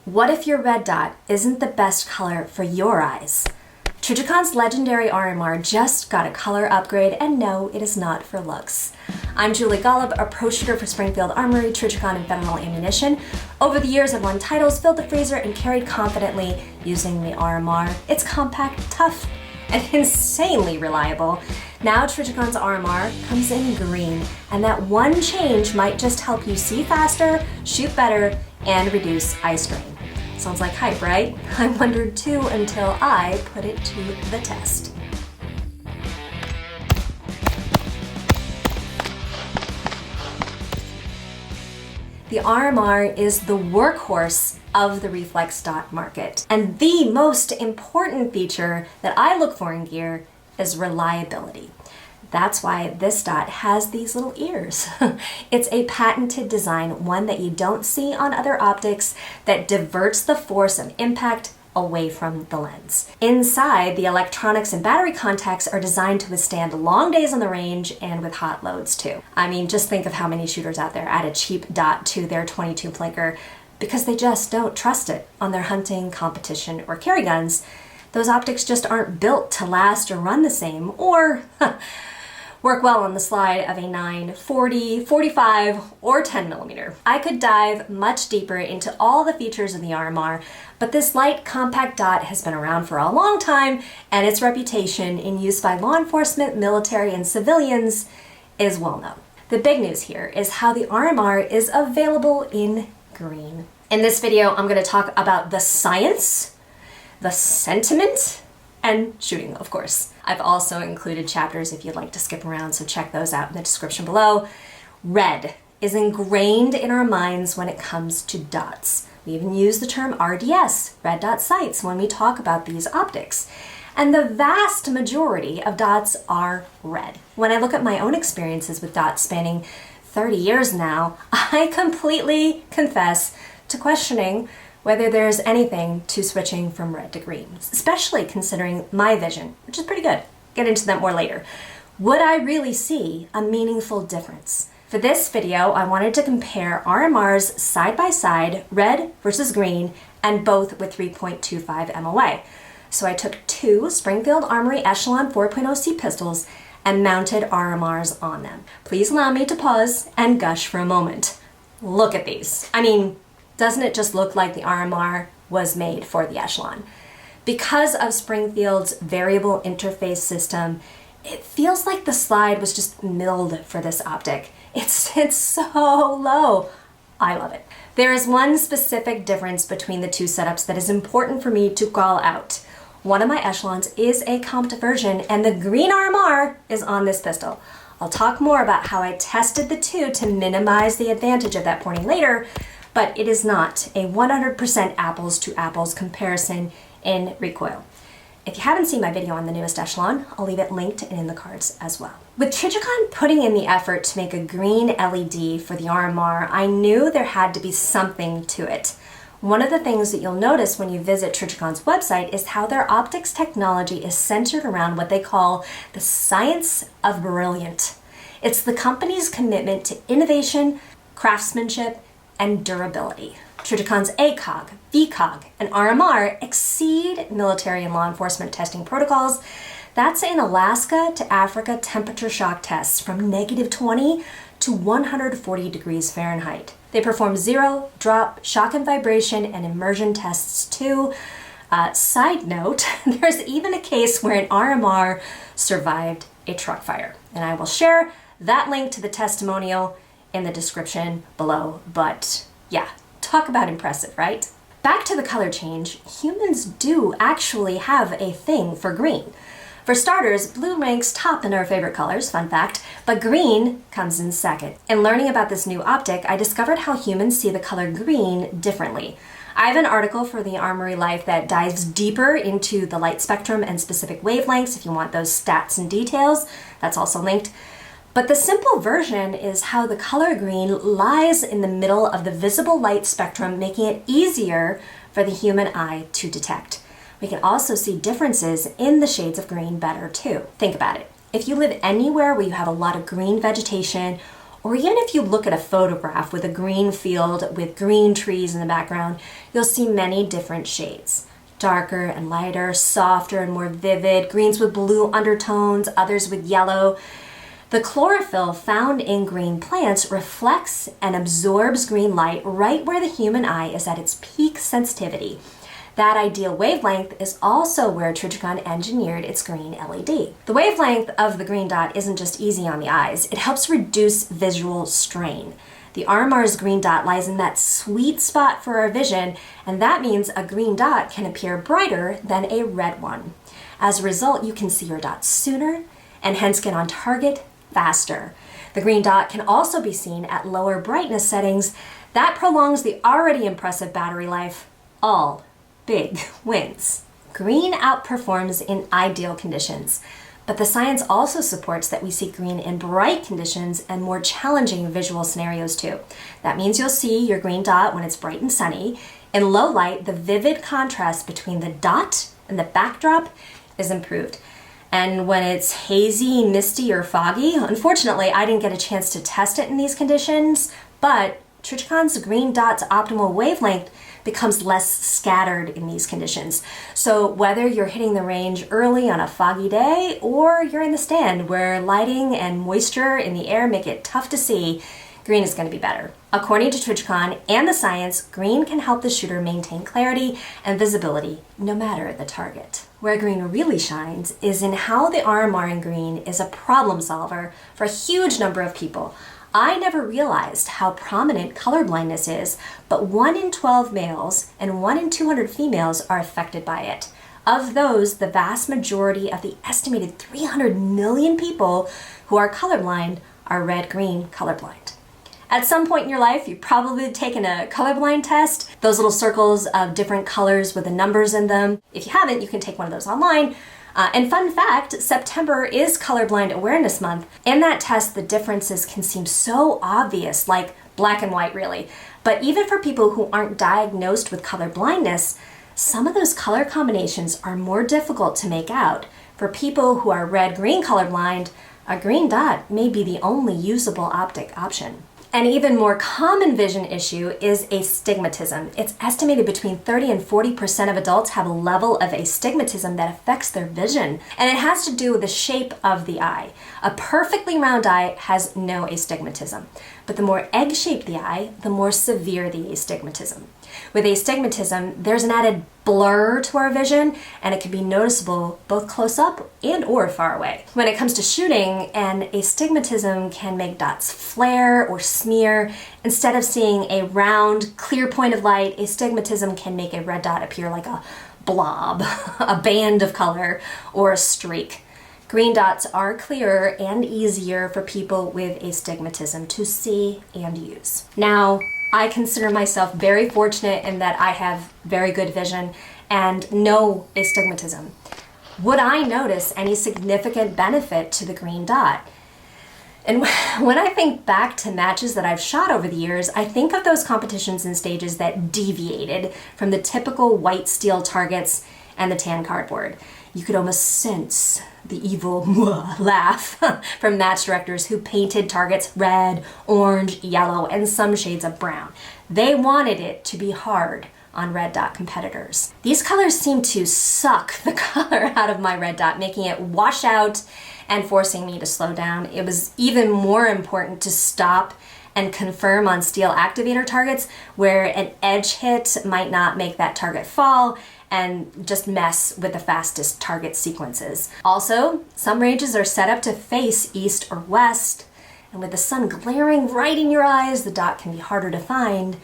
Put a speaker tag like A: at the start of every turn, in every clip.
A: What if your red dot isn't the best color for your eyes? Trijicon's legendary RMR just got a color upgrade, and no, it is not for looks. I'm Julie Golob, a pro shooter for Springfield Armory, Trijicon, and fentanyl ammunition. Over the years, I've won titles, filled the freezer, and carried confidently using the RMR. It's compact, tough, and insanely reliable. Now Trijicon's RMR comes in green, and that one change might just help you see faster, shoot better, and reduce eye strain. Sounds like hype, right? I wondered too until I put it to the test. The RMR is the workhorse of the reflex dot market. And the most important feature that I look for in gear is reliability. That's why this dot has these little ears. It's a patented design, one that you don't see on other optics, that diverts the force of impact away from the lens. Inside, the electronics and battery contacts are designed to withstand long days on the range and with hot loads too. I mean, just think of how many shooters out there add a cheap dot to their 22 blinker because they just don't trust it on their hunting, competition, or carry guns. Those optics just aren't built to last or run the same, or work well on the slide of a 9, 40, 45, or 10 millimeter. I could dive much deeper into all the features of the RMR, but this light compact dot has been around for a long time, and its reputation in use by law enforcement, military, and civilians is well known. The big news here is how the RMR is available in green. In this video, I'm going to talk about the science, the sentiment, and shooting, of course. I've also included chapters if you'd like to skip around, so check those out in the description below. Red is ingrained in our minds when it comes to dots. We even use the term RDS, red dot sights, when we talk about these optics. And the vast majority of dots are red. When I look at my own experiences with dots spanning 30 years now, I completely confess to questioning whether there's anything to switching from red to green, especially considering my vision, which is pretty good. Get into that more later. Would I really see a meaningful difference? For this video, I wanted to compare RMRs side by side, red versus green, and both with 3.25 MOA. So I took two Springfield Armory Echelon 4.0C pistols and mounted RMRs on them. Please allow me to pause and gush for a moment. Look at these. I mean, doesn't it just look like the RMR was made for the Echelon? Because of Springfield's variable interface system, it feels like the slide was just milled for this optic. It sits so low. I love it. There is one specific difference between the two setups that is important for me to call out. One of my Echelons is a comped version, and the green RMR is on this pistol. I'll talk more about how I tested the two to minimize the advantage of that pointing later, but it is not a 100% apples to apples comparison in recoil. If you haven't seen my video on the newest Echelon, I'll leave it linked and in the cards as well. With Trijicon putting in the effort to make a green LED for the RMR, I knew there had to be something to it. One of the things that you'll notice when you visit Trijicon's website is how their optics technology is centered around what they call the science of brilliant. It's the company's commitment to innovation, craftsmanship, and durability. Trijicon's ACOG, VCOG, and RMR exceed military and law enforcement testing protocols. That's in Alaska to Africa temperature shock tests from -20 to 140 degrees Fahrenheit. They perform zero, drop, shock and vibration, and immersion tests too. Side note, there's even a case where an RMR survived a truck fire. And I will share that link to the testimonial in the description below, but yeah, talk about impressive, right? Back to the color change, humans do actually have a thing for green. For starters, blue ranks top in our favorite colors, fun fact, but green comes in second. In learning about this new optic, I discovered how humans see the color green differently. I have an article for the Armory Life that dives deeper into the light spectrum and specific wavelengths if you want those stats and details. That's also linked. But the simple version is how the color green lies in the middle of the visible light spectrum, making it easier for the human eye to detect. We can also see differences in the shades of green better too. Think about it. If you live anywhere where you have a lot of green vegetation or even if you look at a photograph with a green field with green trees in the background, you'll see many different shades. Darker and lighter, softer and more vivid, greens with blue undertones, others with yellow. The chlorophyll found in green plants reflects and absorbs green light right where the human eye is at its peak sensitivity. That ideal wavelength is also where Trijicon engineered its green LED. The wavelength of the green dot isn't just easy on the eyes, it helps reduce visual strain. The RMR's green dot lies in that sweet spot for our vision, and that means a green dot can appear brighter than a red one. As a result, you can see your dots sooner and hence get on target faster. The green dot can also be seen at lower brightness settings. That prolongs the already impressive battery life. All big wins. Green outperforms in ideal conditions, but the science also supports that we see green in bright conditions and more challenging visual scenarios too. That means you'll see your green dot when it's bright and sunny. In low light, the vivid contrast between the dot and the backdrop is improved. And when it's hazy, misty, or foggy, unfortunately, I didn't get a chance to test it in these conditions, but Trijicon's green dot's optimal wavelength becomes less scattered in these conditions. So whether you're hitting the range early on a foggy day or you're in the stand where lighting and moisture in the air make it tough to see, green is going to be better. According to Trijicon and the science, green can help the shooter maintain clarity and visibility no matter the target. Where green really shines is in how the RMR in green is a problem solver for a huge number of people. I never realized how prominent colorblindness is, but 1 in 12 males and 1 in 200 females are affected by it. Of those, the vast majority of the estimated 300 million people who are colorblind are red-green colorblind. At some point in your life, you've probably taken a colorblind test, those little circles of different colors with the numbers in them. If you haven't, you can take one of those online. And fun fact, September is Colorblind Awareness Month. In that test, the differences can seem so obvious, like black and white really. But even for people who aren't diagnosed with color blindness, some of those color combinations are more difficult to make out. For people who are red-green colorblind, a green dot may be the only usable optic option. An even more common vision issue is astigmatism. It's estimated between 30 and 40% of adults have a level of astigmatism that affects their vision, and it has to do with the shape of the eye. A perfectly round eye has no astigmatism, but the more egg-shaped the eye, the more severe the astigmatism. With astigmatism, there's an added blur to our vision, and it can be noticeable both close up and or far away. When it comes to shooting, an astigmatism can make dots flare or smear. Instead of seeing a round, clear point of light, astigmatism can make a red dot appear like a blob, a band of color, or a streak. Green dots are clearer and easier for people with astigmatism to see and use. Now, I consider myself very fortunate in that I have very good vision and no astigmatism. Would I notice any significant benefit to the green dot? And when I think back to matches that I've shot over the years, I think of those competitions and stages that deviated from the typical white steel targets and the tan cardboard. You could almost sense the evil laugh from match directors who painted targets red, orange, yellow, and some shades of brown. They wanted it to be hard on red dot competitors. These colors seem to suck the color out of my red dot, making it wash out and forcing me to slow down. It was even more important to stop and confirm on steel activator targets where an edge hit might not make that target fall and just mess with the fastest target sequences. Also, some ranges are set up to face east or west, and with the sun glaring right in your eyes, the dot can be harder to find.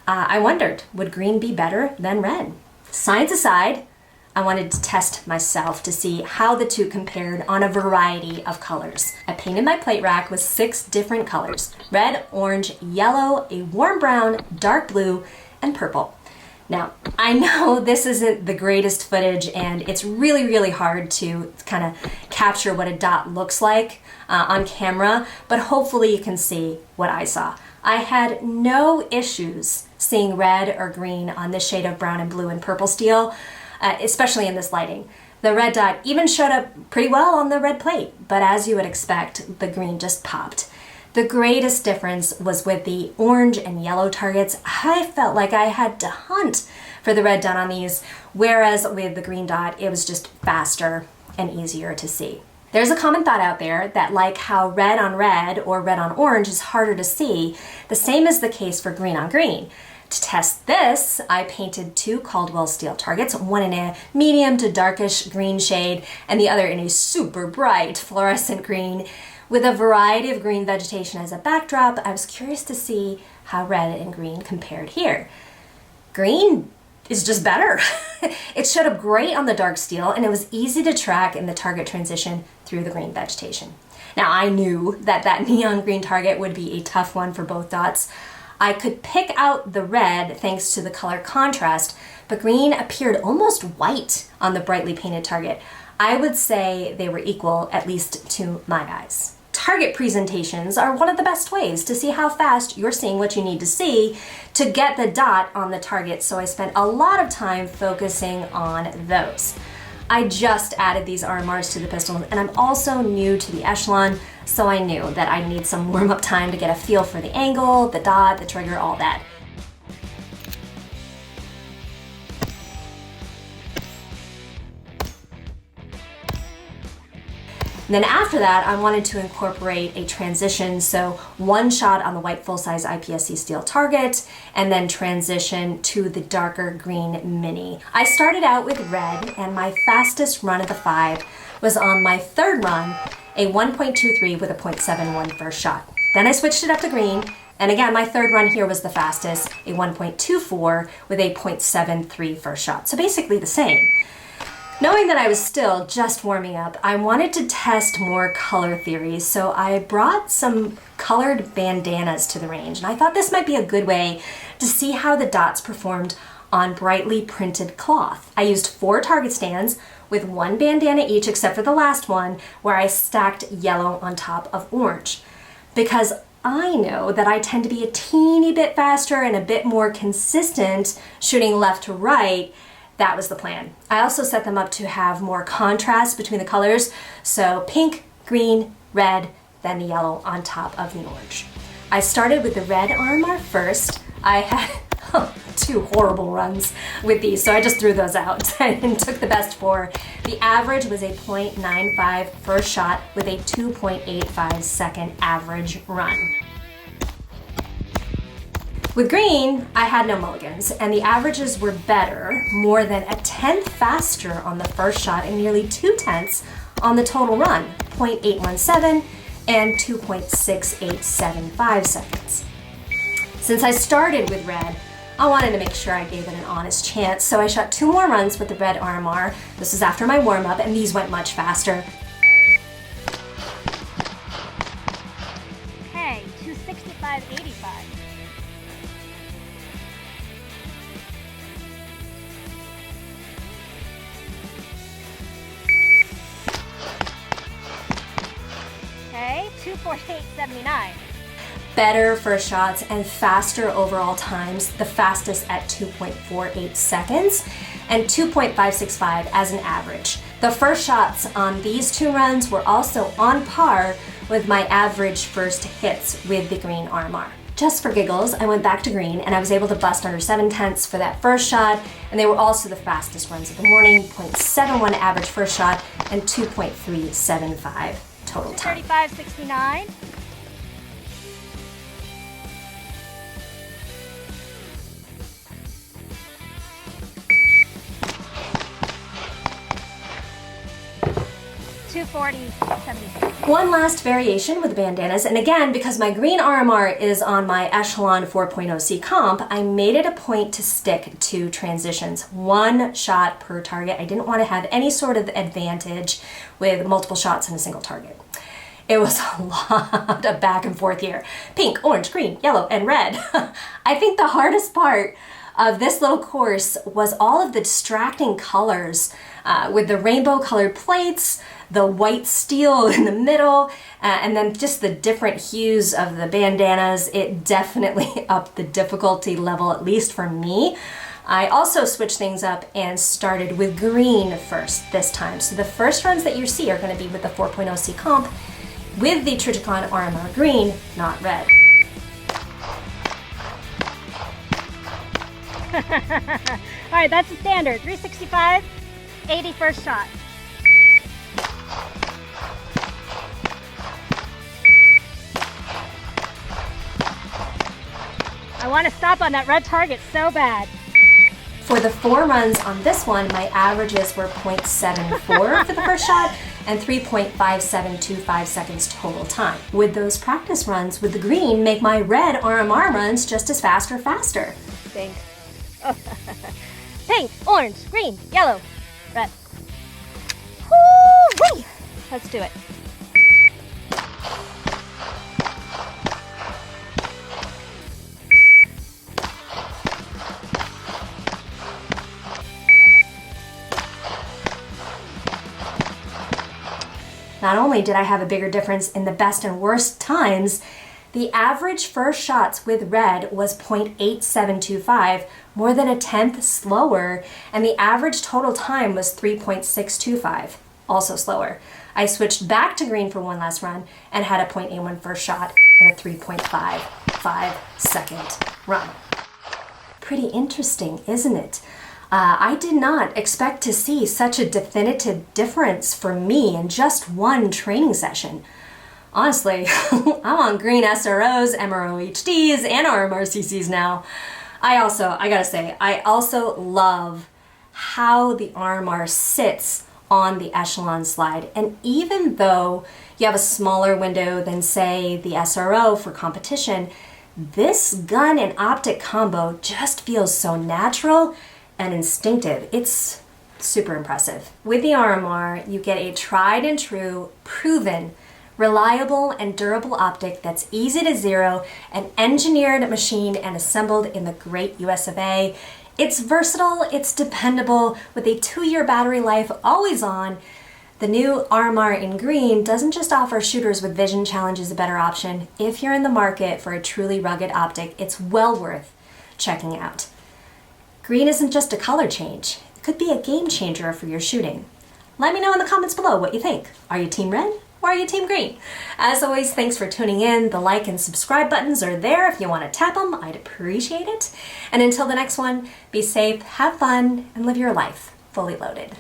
A: I wondered, would green be better than red? Science aside, I wanted to test myself to see how the two compared on a variety of colors. I painted my plate rack with 6 different colors: red, orange, yellow, a warm brown, dark blue, and purple. Now, I know this isn't the greatest footage and it's really, really hard to kind of capture what a dot looks like on camera, but hopefully you can see what I saw. I had no issues seeing red or green on this shade of brown and blue and purple steel, especially in this lighting. The red dot even showed up pretty well on the red plate, but as you would expect, the green just popped. The greatest difference was with the orange and yellow targets. I felt like I had to hunt for the red dot on these, whereas with the green dot, it was just faster and easier to see. There's a common thought out there that like how red on red or red on orange is harder to see, the same is the case for green on green. To test this, I painted 2 Caldwell steel targets, one in a medium to darkish green shade and the other in a super bright fluorescent green. With a variety of green vegetation as a backdrop, I was curious to see how red and green compared here. Green is just better. It showed up great on the dark steel and it was easy to track in the target transition through the green vegetation. Now I knew that that neon green target would be a tough one for both dots. I could pick out the red thanks to the color contrast, but green appeared almost white on the brightly painted target. I would say they were equal, at least to my eyes. Target presentations are one of the best ways to see how fast you're seeing what you need to see to get the dot on the target, so I spent a lot of time focusing on those. I just added these RMRs to the pistols, and I'm also new to the Echelon, so I knew that I need some warm-up time to get a feel for the angle, the dot, the trigger, all that. And then after that, I wanted to incorporate a transition, so one shot on the white full-size IPSC steel target, and then transition to the darker green mini. I started out with red, and my fastest run of the 5 was on my third run, a 1.23 with a 0.71 first shot. Then I switched it up to green, and again, my third run here was the fastest, a 1.24 with a 0.73 first shot. So basically the same. Knowing that I was still just warming up, I wanted to test more color theories, so I brought some colored bandanas to the range, and I thought this might be a good way to see how the dots performed on brightly printed cloth. I used 4 target stands with 1 bandana each except for the last one, where I stacked yellow on top of orange. Because I know that I tend to be a teeny bit faster and a bit more consistent shooting left to right, that was the plan. I also set them up to have more contrast between the colors, so pink, green, red, then the yellow on top of the orange. I started with the red RMR first. I had 2 horrible runs with these, so I just threw those out and took the best 4. The average was a 0.95 first shot with a 2.85 second average run. With green, I had no mulligans, and the averages were better, more than a 1/10 faster on the first shot and nearly 2/10 on the total run, 0.817 and 2.6875 seconds. Since I started with red, I wanted to make sure I gave it an honest chance, so I shot 2 more runs with the red RMR. This was after my warm-up, and these went much faster.
B: Okay, 265.85. Okay, 248.79.
A: Better first shots and faster overall times, the fastest at 2.48 seconds and 2.565 as an average. The first shots on these 2 runs were also on par with my average first hits with the green RMR. Just for giggles, I went back to green and I was able to bust under 7/10 for that first shot, and they were also the fastest runs of the morning, 0.71 average first shot and 2.375 total time.
B: 235.69.
A: One last variation with the bandanas, and again, because my green RMR is on my Echelon 4.0C comp, I made it a point to stick to transitions. 1 shot per target. I didn't want to have any sort of advantage with multiple shots in a single target. It was a lot of back and forth here. Pink, orange, green, yellow, and red. I think the hardest part of this little course was all of the distracting colors with the rainbow colored plates, the white steel in the middle, and then just the different hues of the bandanas. It definitely upped the difficulty level, at least for me. I also switched things up and started with green first this time. So the first runs that you see are going to be with the 4.0C comp. with the Trijicon RMR Green, not red.
B: All right, that's the standard. 365, 80 first shot. I want to stop on that red target so bad.
A: For the 4 runs on this one, my averages were 0.74 for the first shot and 3.5725 seconds total time. Would those practice runs with the green make my red RMR runs just as fast or faster?
B: Pink. Oh. Pink, orange, green, yellow, red. Woo-wee! Let's do it.
A: Not only did I have a bigger difference in the best and worst times, the average first shots with red was 0.8725, more than a tenth slower, and the average total time was 3.625, also slower. I switched back to green for one last run and had a 0.81 first shot and a 3.55 second run. Pretty interesting, isn't it? I did not expect to see such a definitive difference for me in just one training session. Honestly, I'm on green SROs, MRO HDs, and RMR CCs now. I gotta say, I also love how the RMR sits on the Echelon slide. And even though you have a smaller window than, say, the SRO for competition, this gun and optic combo just feels so natural and instinctive. It's super impressive. With the RMR, you get a tried and true, proven, reliable and durable optic that's easy to zero, and engineered, machined, and assembled in the great US of A. It's versatile, it's dependable, with a 2-year battery life, always on. The new RMR in green doesn't just offer shooters with vision challenges a better option. If you're in the market for a truly rugged optic, it's well worth checking out. Green isn't just a color change. It could be a game changer for your shooting. Let me know in the comments below what you think. Are you team red or are you team green? As always, thanks for tuning in. The like and subscribe buttons are there if you want to tap them. I'd appreciate it. And until the next one, be safe, have fun, and live your life fully loaded.